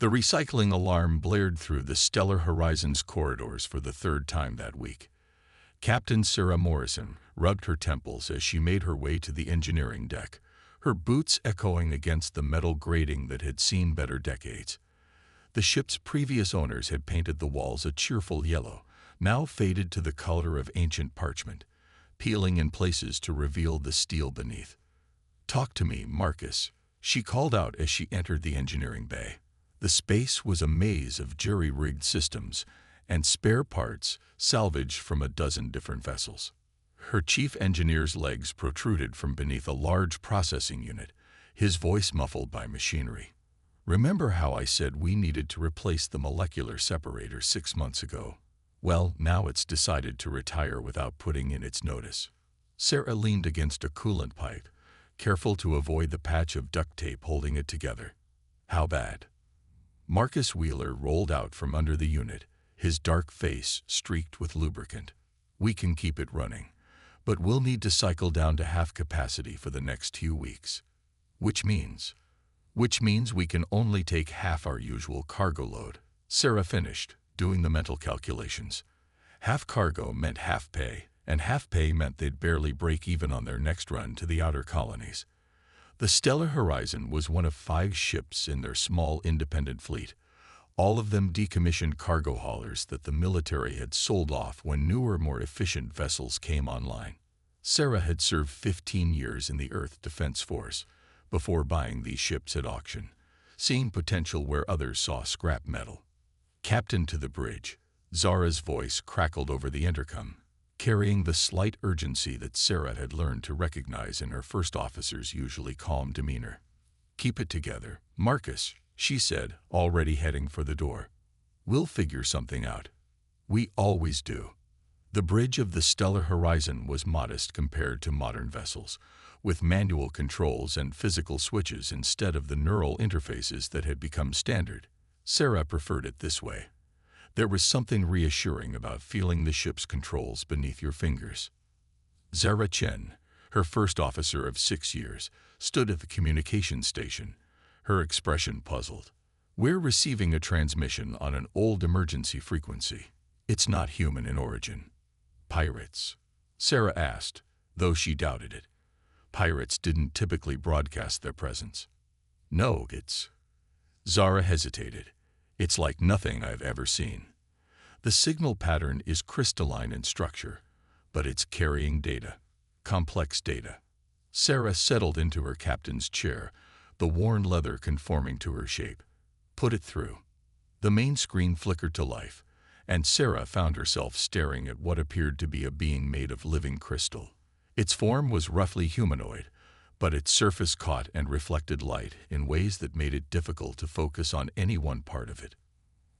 The recycling alarm blared through the Stellar Horizons corridors for the third time that week. Captain Sarah Morrison rubbed her temples as she made her way to the engineering deck, her boots echoing against the metal grating that had seen better decades. The ship's previous owners had painted the walls a cheerful yellow, now faded to the color of ancient parchment, peeling in places to reveal the steel beneath. "Talk to me, Marcus," she called out as she entered the engineering bay. The space was a maze of jury-rigged systems and spare parts salvaged from a dozen different vessels. Her chief engineer's legs protruded from beneath a large processing unit, his voice muffled by machinery. "Remember how I said we needed to replace the molecular separator 6 months ago? Well, now it's decided to retire without putting in its notice." Sarah leaned against a coolant pipe, careful to avoid the patch of duct tape holding it together. "How bad?" Marcus Wheeler rolled out from under the unit, his dark face streaked with lubricant. "We can keep it running, but we'll need to cycle down to half capacity for the next few weeks. Which means we can only take half our usual cargo load." Sarah finished, doing the mental calculations. Half cargo meant half pay, and half pay meant they'd barely break even on their next run to the outer colonies. The Stellar Horizon was one of 5 ships in their small independent fleet, all of them decommissioned cargo haulers that the military had sold off when newer, more efficient vessels came online. Sarah had served 15 years in the Earth Defense Force before buying these ships at auction, seeing potential where others saw scrap metal. "Captain to the bridge," Zara's voice crackled over the intercom, carrying the slight urgency that Sarah had learned to recognize in her first officer's usually calm demeanor. "Keep it together, Marcus," she said, already heading for the door. "We'll figure something out. We always do." The bridge of the Stellar Horizon was modest compared to modern vessels, with manual controls and physical switches instead of the neural interfaces that had become standard. Sarah preferred it this way. There was something reassuring about feeling the ship's controls beneath your fingers. Zara Chen, her first officer of 6 years, stood at the communications station, her expression puzzled. "We're receiving a transmission on an old emergency frequency. It's not human in origin." "Pirates?" Sarah asked, though she doubted it. Pirates didn't typically broadcast their presence. "No, it's..." Zara hesitated. "It's like nothing I've ever seen. The signal pattern is crystalline in structure, but it's carrying data. Complex data." Sarah settled into her captain's chair, the worn leather conforming to her shape. "Put it through." The main screen flickered to life, and Sarah found herself staring at what appeared to be a being made of living crystal. Its form was roughly humanoid, but its surface caught and reflected light in ways that made it difficult to focus on any one part of it.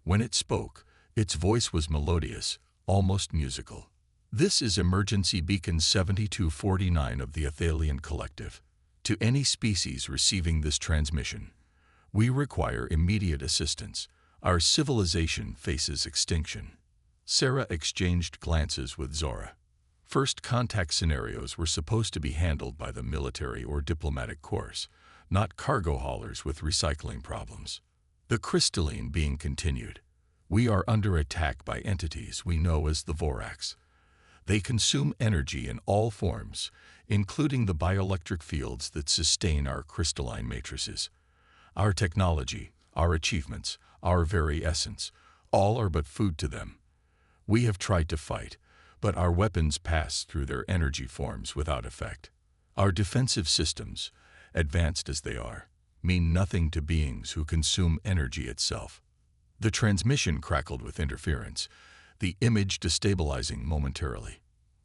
When it spoke, its voice was melodious, almost musical. "This is Emergency Beacon 7249 of the Athalian Collective. To any species receiving this transmission, we require immediate assistance. Our civilization faces extinction." Sarah exchanged glances with Zora. First contact scenarios were supposed to be handled by the military or diplomatic corps, not cargo haulers with recycling problems. The crystalline being continued. "We are under attack by entities we know as the Vorax. They consume energy in all forms, including the bioelectric fields that sustain our crystalline matrices. Our technology, our achievements, our very essence, all are but food to them. We have tried to fight, but our weapons pass through their energy forms without effect. Our defensive systems, advanced as they are, mean nothing to beings who consume energy itself." The transmission crackled with interference, the image destabilizing momentarily.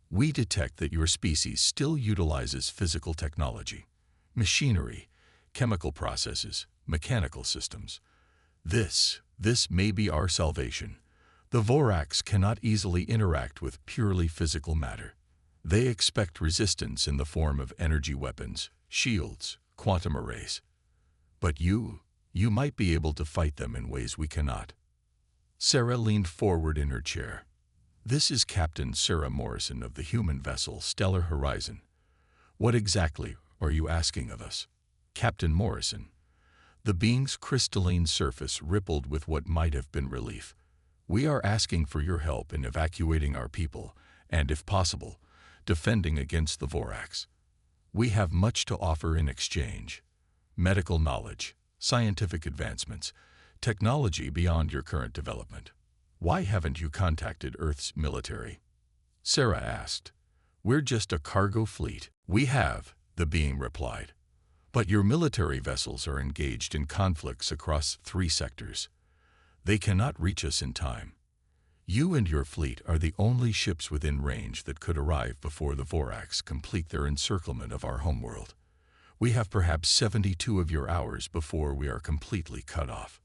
"We detect that your species still utilizes physical technology, machinery, chemical processes, mechanical systems. This may be our salvation. The Vorax cannot easily interact with purely physical matter. They expect resistance in the form of energy weapons, shields, quantum arrays. But you might be able to fight them in ways we cannot." Sarah leaned forward in her chair. "This is Captain Sarah Morrison of the human vessel Stellar Horizon. What exactly are you asking of us?" "Captain Morrison." The being's crystalline surface rippled with what might have been relief. "We are asking for your help in evacuating our people, and if possible, defending against the Vorax. We have much to offer in exchange. Medical knowledge, scientific advancements, technology beyond your current development. Why haven't you contacted Earth's military?" Sarah asked. "We're just a cargo fleet." "We have," the being replied. "But your military vessels are engaged in conflicts across 3 sectors. They cannot reach us in time. You and your fleet are the only ships within range that could arrive before the Vorax complete their encirclement of our homeworld. We have perhaps 72 of your hours before we are completely cut off."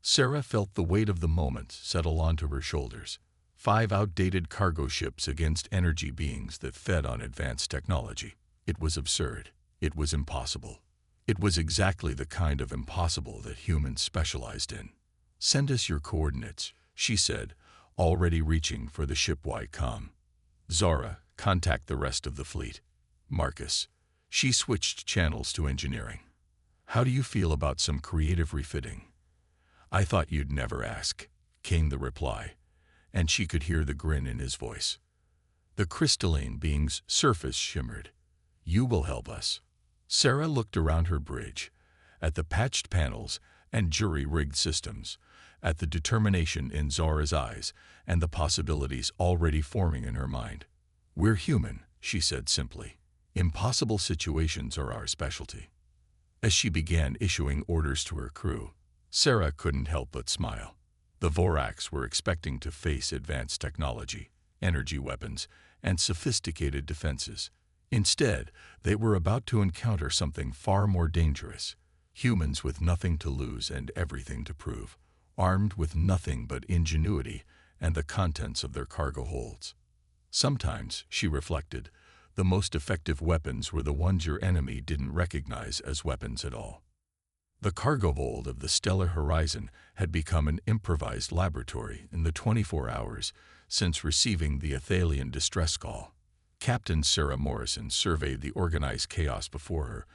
Sarah felt the weight of the moment settle onto her shoulders. 5 outdated cargo ships against energy beings that fed on advanced technology. It was absurd. It was impossible. It was exactly the kind of impossible that humans specialized in. "Send us your coordinates," she said, already reaching for the ship-wide comm. "Zara, contact the rest of the fleet. Marcus." She switched channels to engineering. "How do you feel about some creative refitting?" "I thought you'd never ask," came the reply, and she could hear the grin in his voice. The crystalline being's surface shimmered. "You will help us." Sarah looked around her bridge, at the patched panels and jury-rigged systems, at the determination in Zara's eyes and the possibilities already forming in her mind. "We're human," she said simply. "Impossible situations are our specialty." As she began issuing orders to her crew, Sarah couldn't help but smile. The Vorax were expecting to face advanced technology, energy weapons, and sophisticated defenses. Instead, they were about to encounter something far more dangerous: humans with nothing to lose and everything to prove, armed with nothing but ingenuity and the contents of their cargo holds. Sometimes, she reflected, the most effective weapons were the ones your enemy didn't recognize as weapons at all. The cargo hold of the stellar horizon had become an improvised laboratory in the 24 hours since receiving the Athalian distress call. Captain Sarah Morrison surveyed the organized chaos before her,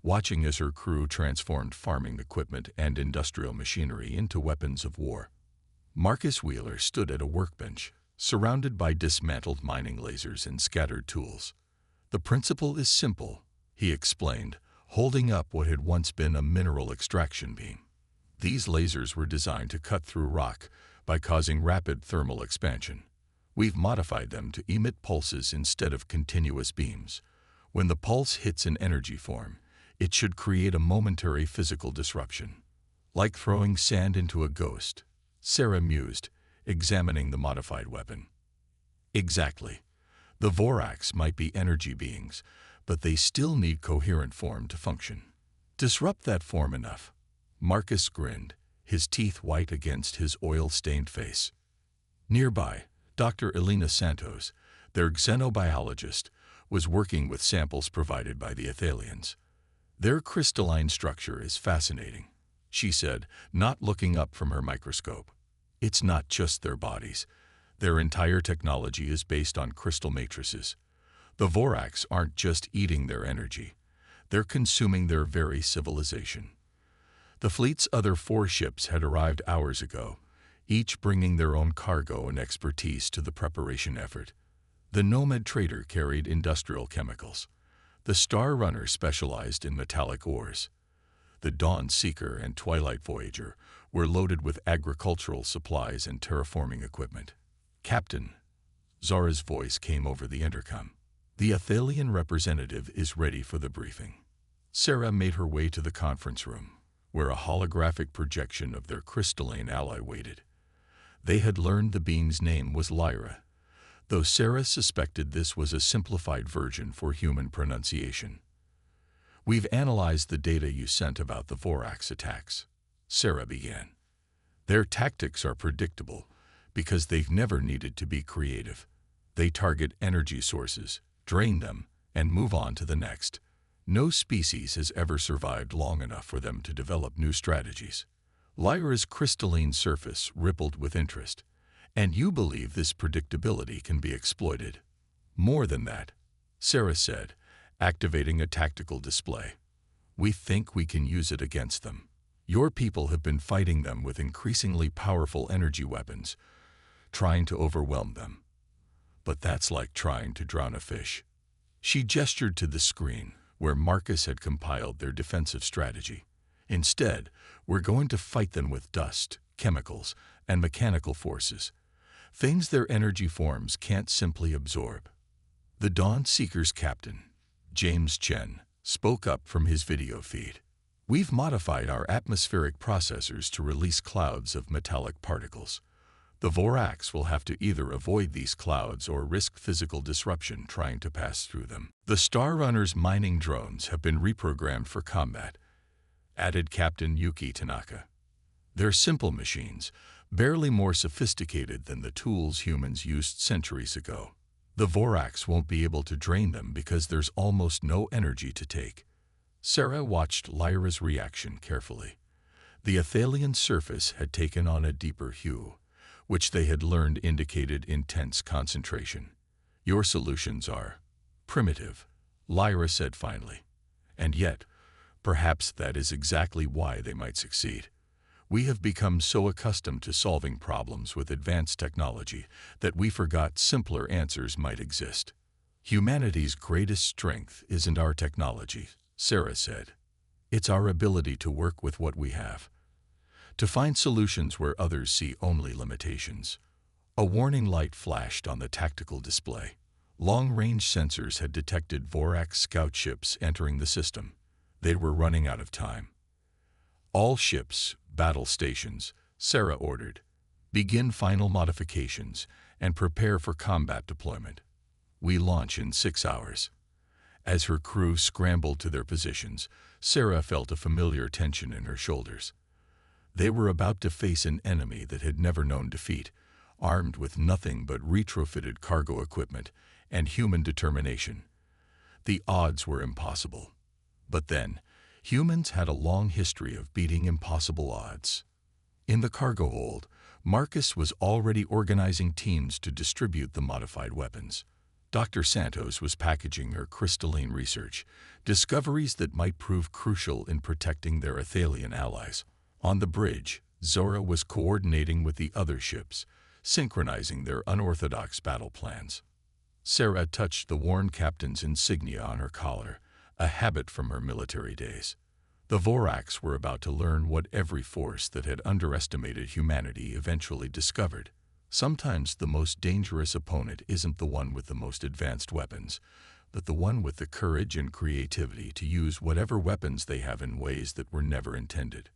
watching as her crew transformed farming equipment and industrial machinery into weapons of war. Marcus Wheeler stood at a workbench, surrounded by dismantled mining lasers and scattered tools. "The principle is simple," he explained, holding up what had once been a mineral extraction beam. "These lasers were designed to cut through rock by causing rapid thermal expansion. We've modified them to emit pulses instead of continuous beams. When the pulse hits an energy form, it should create a momentary physical disruption. Like throwing sand into a ghost," Sarah mused, examining the modified weapon. "Exactly. The Vorax might be energy beings, but they still need coherent form to function. Disrupt that form enough." Marcus grinned, his teeth white against his oil-stained face. Nearby, Dr. Elena Santos, their xenobiologist, was working with samples provided by the Athalians. "Their crystalline structure is fascinating," she said, not looking up from her microscope. "It's not just their bodies. Their entire technology is based on crystal matrices. The Vorax aren't just eating their energy. They're consuming their very civilization." The fleet's other 4 ships had arrived hours ago, each bringing their own cargo and expertise to the preparation effort. The Nomad Trader carried industrial chemicals. The Star Runner specialized in metallic ores. The Dawn Seeker and Twilight Voyager were loaded with agricultural supplies and terraforming equipment. "Captain," Zara's voice came over the intercom. "The Athalian representative is ready for the briefing." Sarah made her way to the conference room, where a holographic projection of their crystalline ally waited. They had learned the being's name was Lyra, though Sarah suspected this was a simplified version for human pronunciation. "We've analyzed the data you sent about the Vorax attacks," Sarah began. "Their tactics are predictable because they've never needed to be creative. They target energy sources, drain them, and move on to the next. No species has ever survived long enough for them to develop new strategies." Lyra's crystalline surface rippled with interest. "And you believe this predictability can be exploited?" "More than that," Sarah said, activating a tactical display. "We think we can use it against them." Your people have been fighting them with increasingly powerful energy weapons, trying to overwhelm them. But that's like trying to drown a fish. She gestured to the screen, where Marcus had compiled their defensive strategy. Instead, we're going to fight them with dust, chemicals, and mechanical forces, things their energy forms can't simply absorb. The Dawn Seeker's captain, James Chen, spoke up from his video feed. We've modified our atmospheric processors to release clouds of metallic particles. The Vorax will have to either avoid these clouds or risk physical disruption trying to pass through them. The Star Runner's mining drones have been reprogrammed for combat, added Captain Yuki Tanaka. They're simple machines, barely more sophisticated than the tools humans used centuries ago. The Vorax won't be able to drain them because there's almost no energy to take. Sarah watched Lyra's reaction carefully. The Athalian surface had taken on a deeper hue, which they had learned indicated intense concentration. Your solutions are primitive, Lyra said finally. And yet, perhaps that is exactly why they might succeed. We have become so accustomed to solving problems with advanced technology that we forgot simpler answers might exist. Humanity's greatest strength isn't our technology, Sarah said. It's our ability to work with what we have, to find solutions where others see only limitations. A warning light flashed on the tactical display. Long-range sensors had detected Vorax scout ships entering the system. They were running out of time. All ships, battle stations, Sarah ordered. Begin final modifications and prepare for combat deployment. We launch in 6 hours. As her crew scrambled to their positions, Sarah felt a familiar tension in her shoulders. They were about to face an enemy that had never known defeat, armed with nothing but retrofitted cargo equipment and human determination. The odds were impossible. But then, humans had a long history of beating impossible odds. In the cargo hold, Marcus was already organizing teams to distribute the modified weapons. Dr. Santos was packaging her crystalline research, discoveries that might prove crucial in protecting their Athalian allies. On the bridge, Zora was coordinating with the other ships, synchronizing their unorthodox battle plans. Sarah touched the worn captain's insignia on her collar, a habit from her military days. The Vorax were about to learn what every force that had underestimated humanity eventually discovered. Sometimes the most dangerous opponent isn't the one with the most advanced weapons, but the one with the courage and creativity to use whatever weapons they have in ways that were never intended.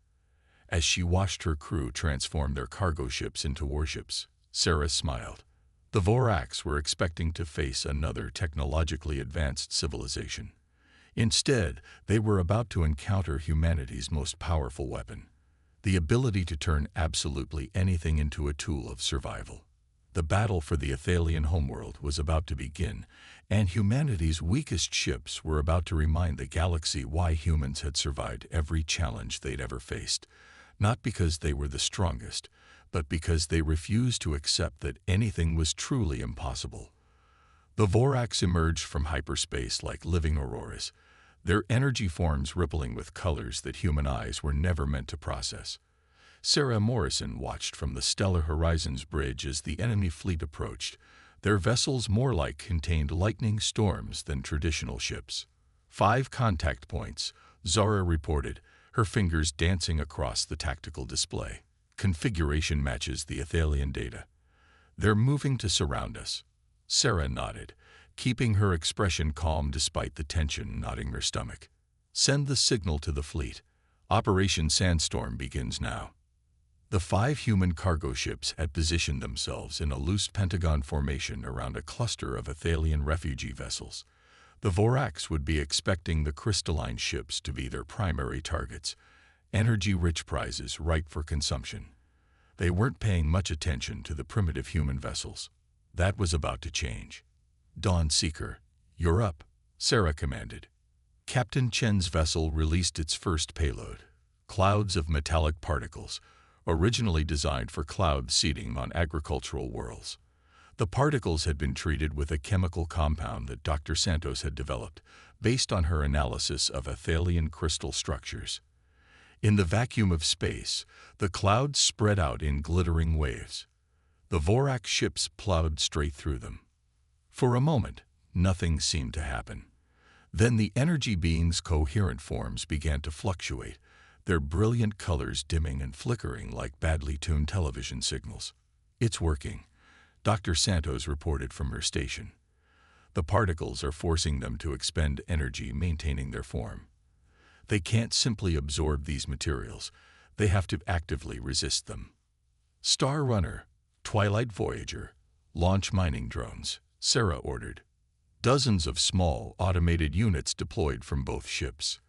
As she watched her crew transform their cargo ships into warships, Sarah smiled. The Vorax were expecting to face another technologically advanced civilization. Instead, they were about to encounter humanity's most powerful weapon, the ability to turn absolutely anything into a tool of survival. The battle for the Athalian homeworld was about to begin, and humanity's weakest ships were about to remind the galaxy why humans had survived every challenge they'd ever faced, not because they were the strongest, but because they refused to accept that anything was truly impossible. The Vorax emerged from hyperspace like living auroras, their energy forms rippling with colors that human eyes were never meant to process. Sarah Morrison watched from the Stellar Horizons bridge as the enemy fleet approached, their vessels more like contained lightning storms than traditional ships. 5 contact points, Zara reported, her fingers dancing across the tactical display. Configuration matches the Athalian data. They're moving to surround us. Sarah nodded, keeping her expression calm despite the tension knotting her stomach. Send the signal to the fleet. Operation Sandstorm begins now. The 5 human cargo ships had positioned themselves in a loose pentagon formation around a cluster of Athalian refugee vessels. The Vorax would be expecting the crystalline ships to be their primary targets, energy-rich prizes ripe for consumption. They weren't paying much attention to the primitive human vessels. That was about to change. Dawn Seeker, you're up, Sarah commanded. Captain Chen's vessel released its first payload, clouds of metallic particles, originally designed for cloud seeding on agricultural worlds. The particles had been treated with a chemical compound that Dr. Santos had developed, based on her analysis of Athalian crystal structures. In the vacuum of space, the clouds spread out in glittering waves. The Vorax ships plowed straight through them. For a moment, nothing seemed to happen. Then the energy beings' coherent forms began to fluctuate, their brilliant colors dimming and flickering like badly tuned television signals. "It's working," Dr. Santos reported from her station. "The particles are forcing them to expend energy maintaining their form. They can't simply absorb these materials. They have to actively resist them." "Star Runner, Twilight Voyager, launch mining drones," Sarah ordered. Dozens of small, automated units deployed from both ships.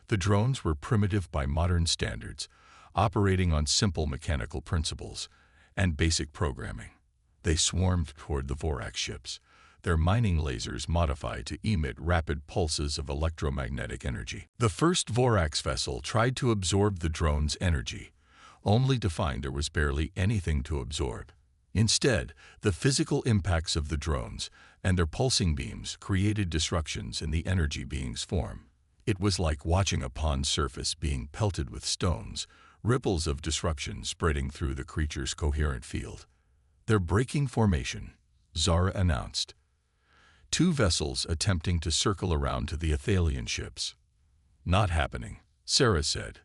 The drones were primitive by modern standards, operating on simple mechanical principles and basic programming. They swarmed toward the Vorax ships, their mining lasers modified to emit rapid pulses of electromagnetic energy. The first Vorax vessel tried to absorb the drone's energy, only to find there was barely anything to absorb. Instead, the physical impacts of the drones and their pulsing beams created disruptions in the energy being's form. It was like watching a pond surface being pelted with stones, ripples of disruption spreading through the creature's coherent field. "They're breaking formation," Zara announced. 2 vessels attempting to circle around to the Athalian ships. "Not happening," Sarah said.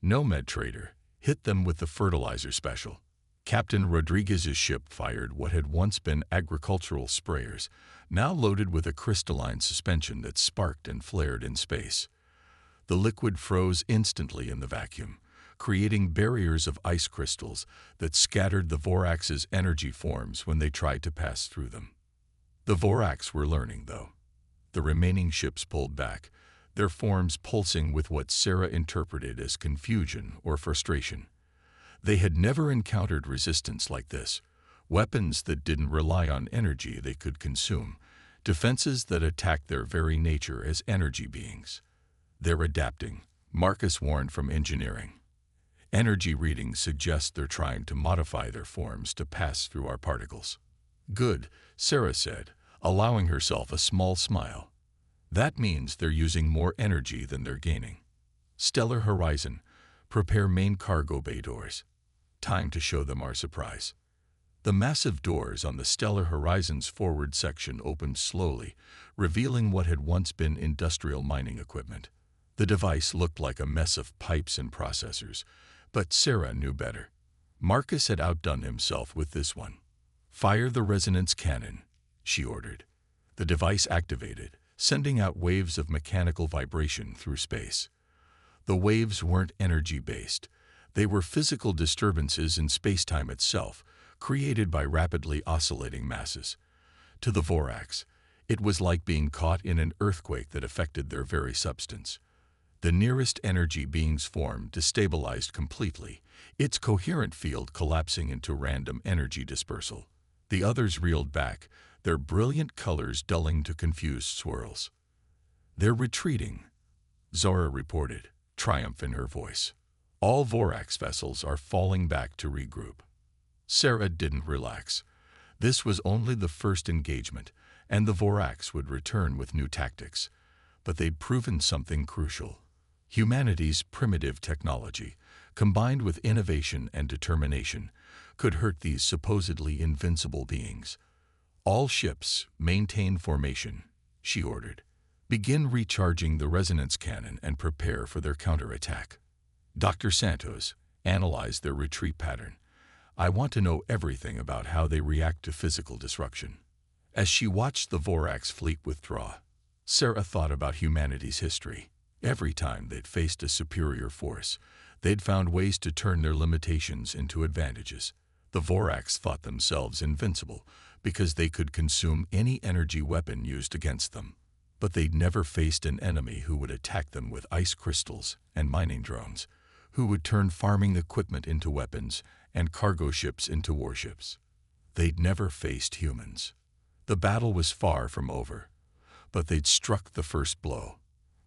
Nomad Trader hit them with the fertilizer special. Captain Rodriguez's ship fired what had once been agricultural sprayers, now loaded with a crystalline suspension that sparked and flared in space. The liquid froze instantly in the vacuum, creating barriers of ice crystals that scattered the Vorax's energy forms when they tried to pass through them. The Vorax were learning, though. The remaining ships pulled back, their forms pulsing with what Sarah interpreted as confusion or frustration. They had never encountered resistance like this, weapons that didn't rely on energy they could consume, defenses that attacked their very nature as energy beings. "They're adapting," Marcus warned from engineering. "Energy readings suggest they're trying to modify their forms to pass through our particles." "Good," Sarah said, allowing herself a small smile. "That means they're using more energy than they're gaining." "Stellar Horizon, prepare main cargo bay doors. Time to show them our surprise." The massive doors on the Stellar Horizon's forward section opened slowly, revealing what had once been industrial mining equipment. The device looked like a mess of pipes and processors, but Sarah knew better. Marcus had outdone himself with this one. "Fire the resonance cannon," she ordered. The device activated, sending out waves of mechanical vibration through space. The waves weren't energy-based. They were physical disturbances in space-time itself, created by rapidly oscillating masses. To the Vorax, it was like being caught in an earthquake that affected their very substance. The nearest energy being's form destabilized completely, its coherent field collapsing into random energy dispersal. The others reeled back, their brilliant colors dulling to confused swirls. "They're retreating," Zora reported, triumph in her voice. "All Vorax vessels are falling back to regroup." Sarah didn't relax. This was only the first engagement, and the Vorax would return with new tactics. But they'd proven something crucial. Humanity's primitive technology, combined with innovation and determination, could hurt these supposedly invincible beings. "All ships, maintain formation," she ordered. "Begin recharging the resonance cannon and prepare for their counterattack." Dr. Santos analyzed their retreat pattern. "I want to know everything about how they react to physical disruption." As she watched the Vorax fleet withdraw, Sarah thought about humanity's history. Every time they'd faced a superior force, they'd found ways to turn their limitations into advantages. The Vorax thought themselves invincible because they could consume any energy weapon used against them. But they'd never faced an enemy who would attack them with ice crystals and mining drones, who would turn farming equipment into weapons and cargo ships into warships. They'd never faced humans. The battle was far from over, but they'd struck the first blow.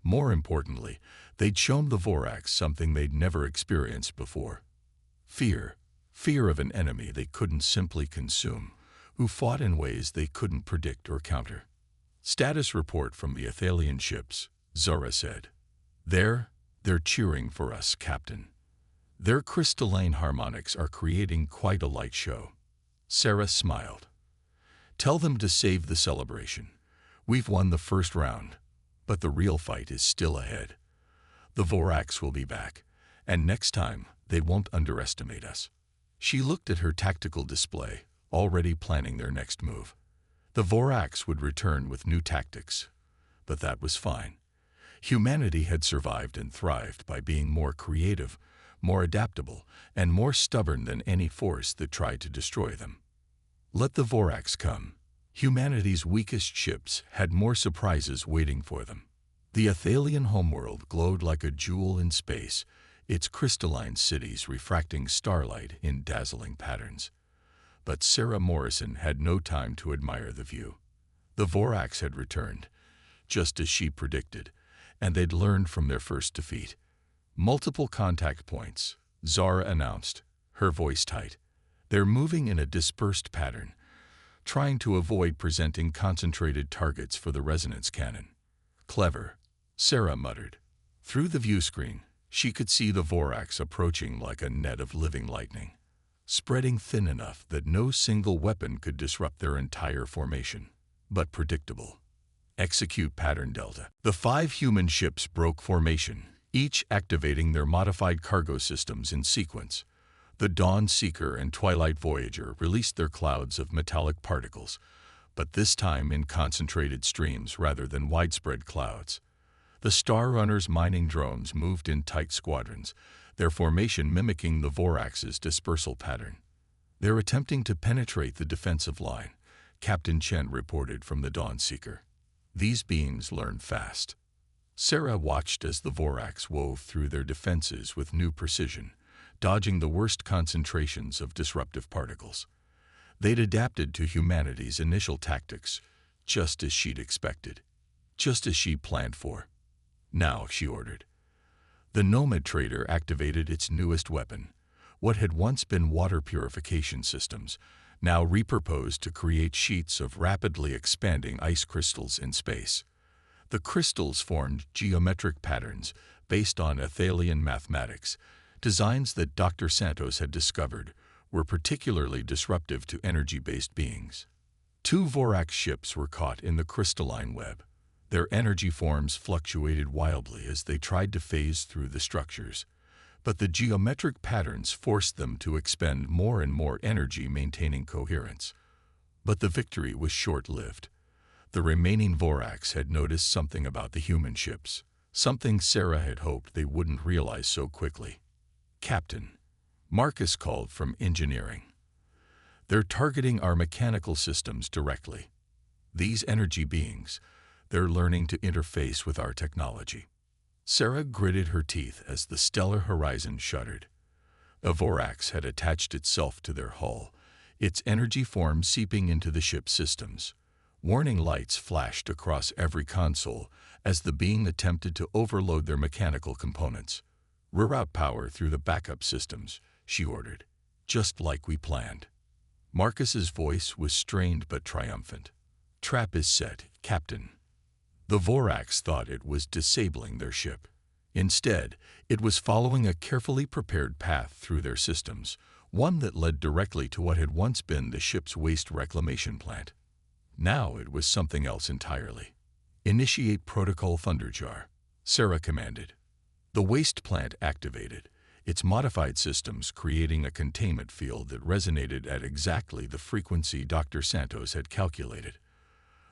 More importantly, they'd shown the Vorax something they'd never experienced before. Fear. Fear of an enemy they couldn't simply consume, who fought in ways they couldn't predict or counter. "Status report from the Athalian ships," Zora said. "There, They're cheering for us, Captain. Their crystalline harmonics are creating quite a light show. Sarah smiled. Tell them to save the celebration. We've won the first round, but the real fight is still ahead. The Vorax will be back, and next time they won't underestimate us. She looked at her tactical display, already planning their next move. The Vorax would return with new tactics, but that was fine. Humanity had survived and thrived by being more creative, more adaptable, and more stubborn than any force that tried to destroy them. Let the Vorax come. Humanity's weakest ships had more surprises waiting for them. The Athalian homeworld glowed like a jewel in space, its crystalline cities refracting starlight in dazzling patterns. But Sarah Morrison had no time to admire the view. The Vorax had returned, just as she predicted, and they'd learned from their first defeat. Multiple contact points, Zara announced, her voice tight. They're moving in a dispersed pattern, trying to avoid presenting concentrated targets for the resonance cannon. Clever, Sarah muttered. Through the view screen, she could see the Vorax approaching like a net of living lightning, spreading thin enough that no single weapon could disrupt their entire formation. But predictable. Execute pattern Delta. The 5 human ships broke formation, each activating their modified cargo systems in sequence. The Dawn Seeker and Twilight Voyager released their clouds of metallic particles, but this time in concentrated streams rather than widespread clouds. The Star Runner's mining drones moved in tight squadrons, their formation mimicking the Vorax's dispersal pattern. They're attempting to penetrate the defensive line, Captain Chen reported from the Dawn Seeker. These beings learn fast. Sarah watched as the Vorax wove through their defenses with new precision, dodging the worst concentrations of disruptive particles. They'd adapted to humanity's initial tactics, just as she'd expected, just as she planned for. Now, she ordered. The Nomad Trader activated its newest weapon, what had once been water purification systems, now repurposed to create sheets of rapidly expanding ice crystals in space. The crystals formed geometric patterns based on Athalian mathematics, designs that Dr. Santos had discovered were particularly disruptive to energy-based beings. 2 Vorax ships were caught in the crystalline web. Their energy forms fluctuated wildly as they tried to phase through the structures, but the geometric patterns forced them to expend more and more energy maintaining coherence. But the victory was short-lived. The remaining Vorax had noticed something about the human ships, something Sarah had hoped they wouldn't realize so quickly. Captain, Marcus called from engineering. They're targeting our mechanical systems directly. These energy beings, they're learning to interface with our technology. Sarah gritted her teeth as the stellar horizon shuddered. A Vorax had attached itself to their hull, its energy form seeping into the ship's systems. Warning lights flashed across every console as the being attempted to overload their mechanical components. Reroute power through the backup systems, she ordered, just like we planned. Marcus's voice was strained but triumphant. Trap is set, Captain. The Vorax thought it was disabling their ship. Instead, it was following a carefully prepared path through their systems, one that led directly to what had once been the ship's waste reclamation plant. Now it was something else entirely. Initiate Protocol Thunderjar, Sarah commanded. The waste plant activated, its modified systems creating a containment field that resonated at exactly the frequency Dr. Santos had calculated.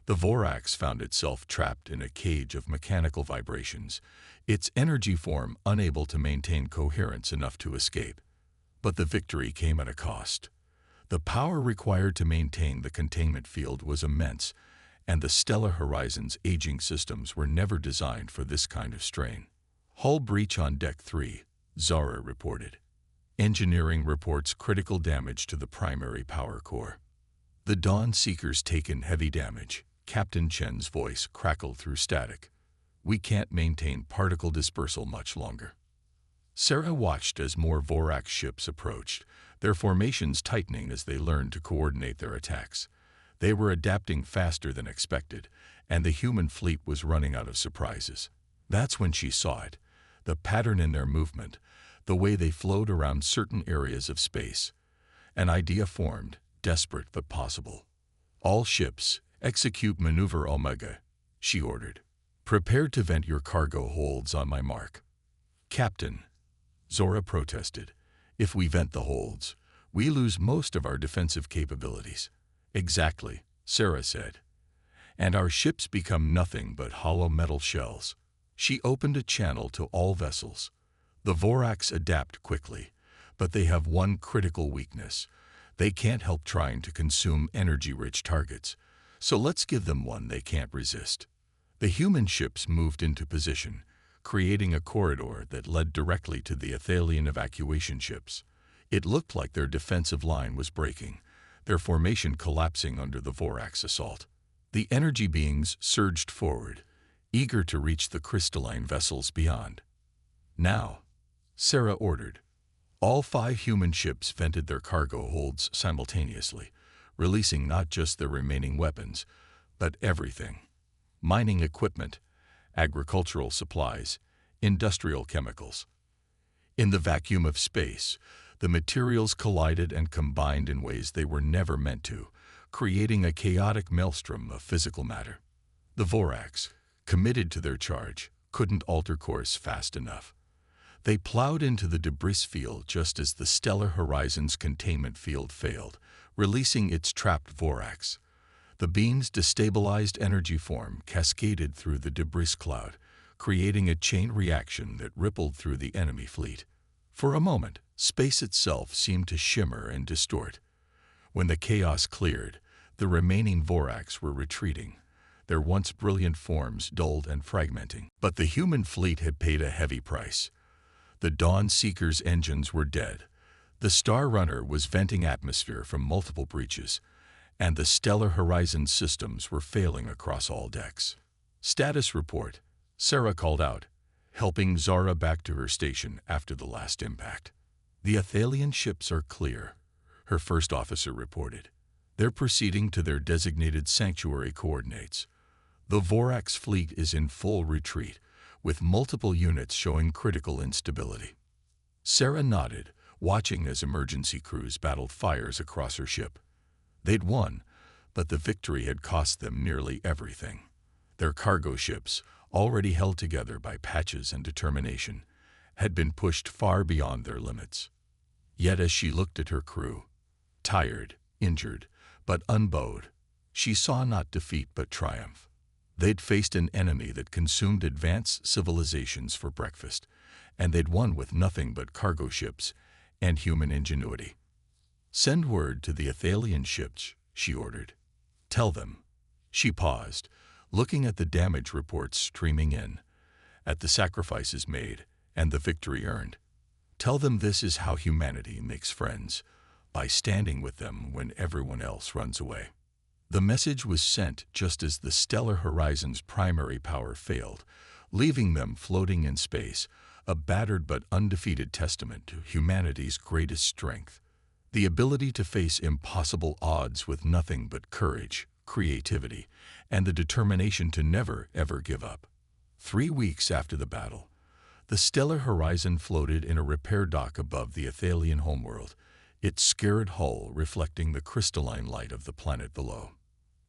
The Vorax found itself trapped in a cage of mechanical vibrations, its energy form unable to maintain coherence enough to escape. But the victory came at a cost. The power required to maintain the containment field was immense, and the stellar horizon's aging systems were never designed for this kind of strain. Hull breach on Deck 3, Zara reported. Engineering reports critical damage to the primary power core. The Dawn Seeker's taken heavy damage. Captain Chen's voice crackled through static. We can't maintain particle dispersal much longer. Sarah watched as more Vorax ships approached, their formations tightening as they learned to coordinate their attacks. They were adapting faster than expected, and the human fleet was running out of surprises. That's when she saw it. the pattern in their movement, the way they flowed around certain areas of space. An idea formed, desperate but possible. "All ships, execute maneuver Omega," she ordered. "Prepare to vent your cargo holds on my mark." "Captain," Zora protested, "if we vent the holds, we lose most of our defensive capabilities." "Exactly," Sarah said. "And our ships become nothing but hollow metal shells." She opened a channel to all vessels. "The Vorax adapt quickly, but they have one critical weakness. They can't help trying to consume energy-rich targets, so let's give them one they can't resist." The human ships moved into position, creating a corridor that led directly to the Athalian evacuation ships. It looked like their defensive line was breaking, their formation collapsing under the Vorax assault. The energy beings surged forward, eager to reach the crystalline vessels beyond. "Now," Sarah ordered. All 5 human ships vented their cargo holds simultaneously, releasing not just their remaining weapons, but everything: mining equipment, agricultural supplies, industrial chemicals. In the vacuum of space, the materials collided and combined in ways they were never meant to, creating a chaotic maelstrom of physical matter. The Vorax, committed to their charge, couldn't alter course fast enough. They plowed into the debris field just as the stellar horizon's containment field failed, releasing its trapped Vorax. The beam's destabilized energy form cascaded through the debris cloud, creating a chain reaction that rippled through the enemy fleet. For a moment, space itself seemed to shimmer and distort. When the chaos cleared, the remaining Vorax were retreating, their once brilliant forms dulled and fragmenting. But the human fleet had paid a heavy price. The Dawn Seeker's engines were dead, the Star Runner was venting atmosphere from multiple breaches, and the Stellar Horizon systems were failing across all decks. "Status report," Sarah called out, helping Zara back to her station after the last impact. "The Athalian ships are clear," her first officer reported. "They're proceeding to their designated sanctuary coordinates. The Vorax fleet is in full retreat, with multiple units showing critical instability." Sarah nodded, watching as emergency crews battled fires across her ship. They'd won, but the victory had cost them nearly everything. Their cargo ships, already held together by patches and determination, had been pushed far beyond their limits. Yet as she looked at her crew, tired, injured, but unbowed, she saw not defeat but triumph. They'd faced an enemy that consumed advanced civilizations for breakfast, and they'd won with nothing but cargo ships and human ingenuity. "Send word to the Athalian ships," she ordered. "Tell them." She paused, looking at the damage reports streaming in, at the sacrifices made and the victory earned. "Tell them this is how humanity makes friends, by standing with them when everyone else runs away." The message was sent just as the Stellar Horizon's primary power failed, leaving them floating in space, a battered but undefeated testament to humanity's greatest strength: the ability to face impossible odds with nothing but courage, creativity, and the determination to never, ever give up. 3 weeks after the battle, the Stellar Horizon floated in a repair dock above the Athalian homeworld, its scarred hull reflecting the crystalline light of the planet below.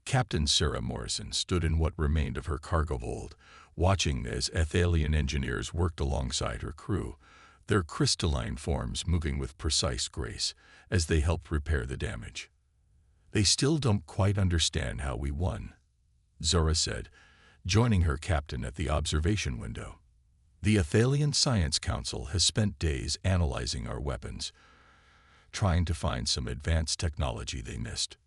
Captain Sarah Morrison stood in what remained of her cargo hold, watching as Athalian engineers worked alongside her crew, their crystalline forms moving with precise grace as they helped repair the damage. "They still don't quite understand how we won," Zora said, joining her captain at the observation window. "The Athalian Science Council has spent days analyzing our weapons, trying to find some advanced technology they missed."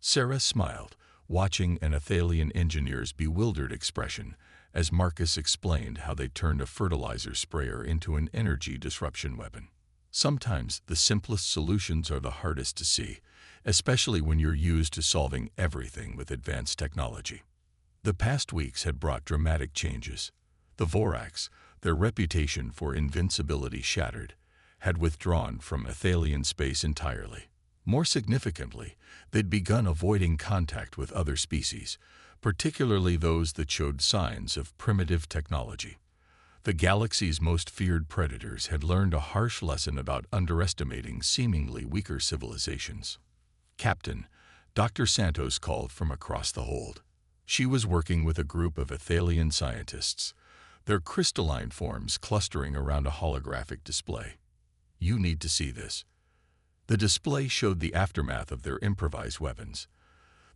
Sarah smiled, watching an Athalian engineer's bewildered expression as Marcus explained how they turned a fertilizer sprayer into an energy disruption weapon. "Sometimes the simplest solutions are the hardest to see, especially when you're used to solving everything with advanced technology." The past weeks had brought dramatic changes. The Vorax, their reputation for invincibility shattered, had withdrawn from Athalian space entirely. More significantly, they'd begun avoiding contact with other species, particularly those that showed signs of primitive technology. The galaxy's most feared predators had learned a harsh lesson about underestimating seemingly weaker civilizations. "Captain," Dr. Santos called from across the hold. She was working with a group of Athalian scientists, their crystalline forms clustering around a holographic display. "You need to see this." The display showed the aftermath of their improvised weapons.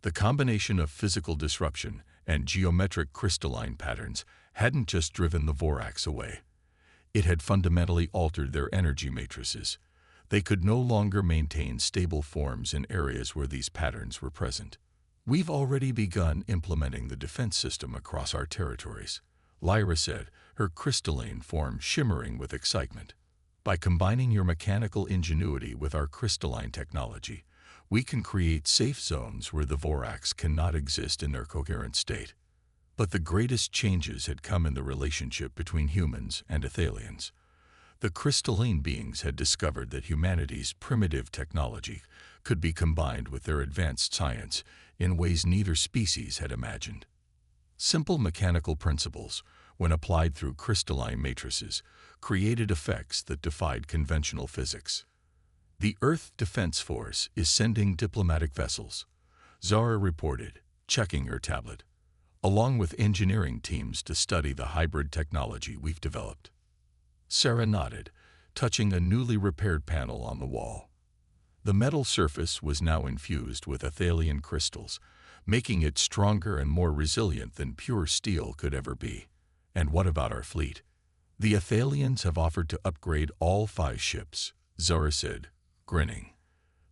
The combination of physical disruption and geometric crystalline patterns hadn't just driven the Vorax away. It had fundamentally altered their energy matrices. They could no longer maintain stable forms in areas where these patterns were present. "We've already begun implementing the defense system across our territories," Lyra said, her crystalline form shimmering with excitement. "By combining your mechanical ingenuity with our crystalline technology, we can create safe zones where the Vorax cannot exist in their coherent state." But the greatest changes had come in the relationship between humans and Athalians. The crystalline beings had discovered that humanity's primitive technology could be combined with their advanced science in ways neither species had imagined. Simple mechanical principles, when applied through crystalline matrices, created effects that defied conventional physics. "The Earth Defense Force is sending diplomatic vessels," Zara reported, checking her tablet, "along with engineering teams to study the hybrid technology we've developed." Sarah nodded, touching a newly repaired panel on the wall. The metal surface was now infused with Athalian crystals, making it stronger and more resilient than pure steel could ever be. "And what about our fleet?" "The Athalians have offered to upgrade all 5 ships," Zara said, grinning.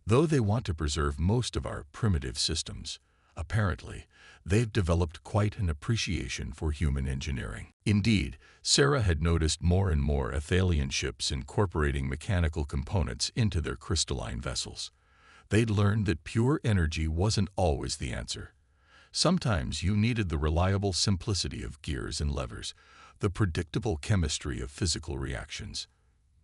"Though they want to preserve most of our primitive systems. Apparently, they've developed quite an appreciation for human engineering." Indeed, Sarah had noticed more and more Athalian ships incorporating mechanical components into their crystalline vessels. They'd learned that pure energy wasn't always the answer. Sometimes you needed the reliable simplicity of gears and levers, the predictable chemistry of physical reactions.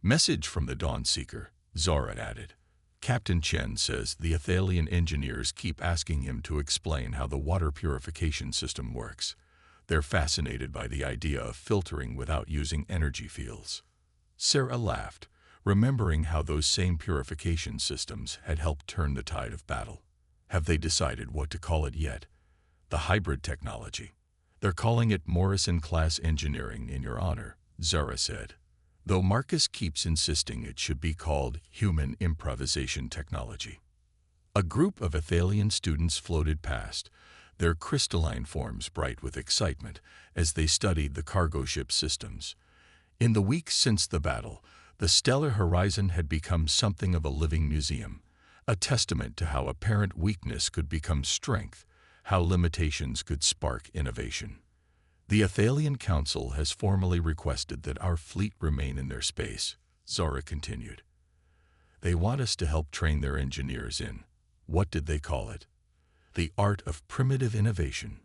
"Message from the Dawn Seeker," Zara added. "Captain Chen says the Athalian engineers keep asking him to explain how the water purification system works. They're fascinated by the idea of filtering without using energy fields." Sarah laughed, remembering how those same purification systems had helped turn the tide of battle. "Have they decided what to call it yet?" "The hybrid technology. They're calling it Morrison-class engineering in your honor," Zara said, though Marcus keeps insisting it should be called human improvisation technology. A group of Athalian students floated past, their crystalline forms bright with excitement as they studied the cargo ship systems. In the weeks since the battle, the stellar horizon had become something of a living museum, a testament to how apparent weakness could become strength, how limitations could spark innovation. "The Athalian Council has formally requested that our fleet remain in their space," Zara continued. "They want us to help train their engineers in, what did they call it? The art of primitive innovation."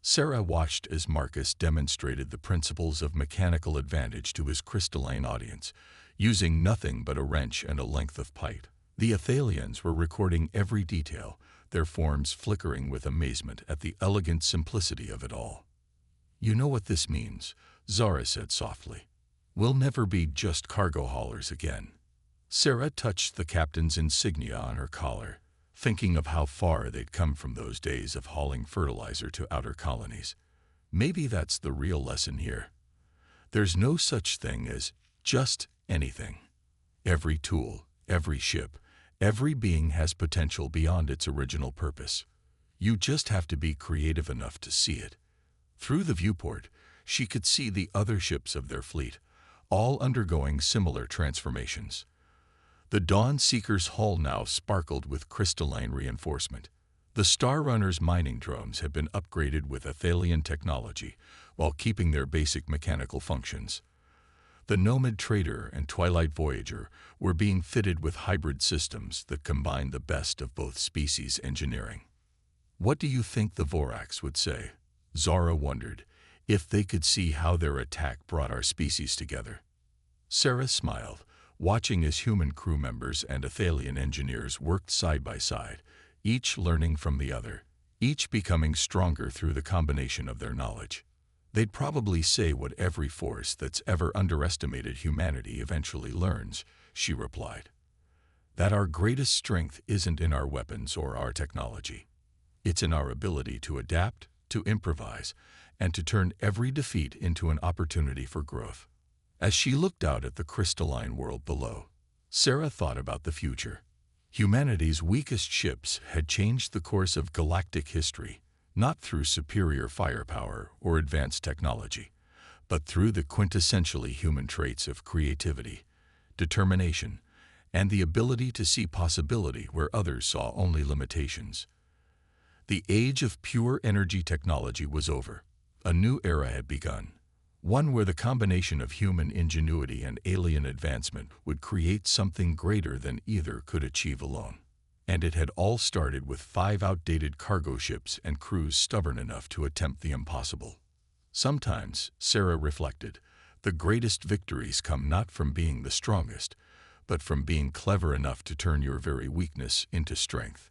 Sarah watched as Marcus demonstrated the principles of mechanical advantage to his crystalline audience, using nothing but a wrench and a length of pipe. The Athalians were recording every detail, their forms flickering with amazement at the elegant simplicity of it all. "You know what this means," Zara said softly. "We'll never be just cargo haulers again." Sarah touched the captain's insignia on her collar, thinking of how far they'd come from those days of hauling fertilizer to outer colonies. Maybe that's the real lesson here. There's no such thing as just anything. Every tool, every ship, every being has potential beyond its original purpose. You just have to be creative enough to see it. Through the viewport, she could see the other ships of their fleet, all undergoing similar transformations. The Dawn Seeker's hull now sparkled with crystalline reinforcement. The Star Runner's mining drones had been upgraded with Athalian technology while keeping their basic mechanical functions. The Nomad Trader and Twilight Voyager were being fitted with hybrid systems that combined the best of both species' engineering. What do you think the Vorax would say? Zara wondered, if they could see how their attack brought our species together. Sarah smiled, watching as human crew members and Athalian engineers worked side by side, each learning from the other, each becoming stronger through the combination of their knowledge. They'd probably say what every force that's ever underestimated humanity eventually learns, she replied. That our greatest strength isn't in our weapons or our technology. It's in our ability to adapt, to improvise, and to turn every defeat into an opportunity for growth. As she looked out at the crystalline world below, Sarah thought about the future. Humanity's weakest ships had changed the course of galactic history, not through superior firepower or advanced technology, but through the quintessentially human traits of creativity, determination, and the ability to see possibility where others saw only limitations. The age of pure energy technology was over. A new era had begun, one where the combination of human ingenuity and alien advancement would create something greater than either could achieve alone. And it had all started with 5 outdated cargo ships and crews stubborn enough to attempt the impossible. Sometimes, Sarah reflected, the greatest victories come not from being the strongest, but from being clever enough to turn your very weakness into strength.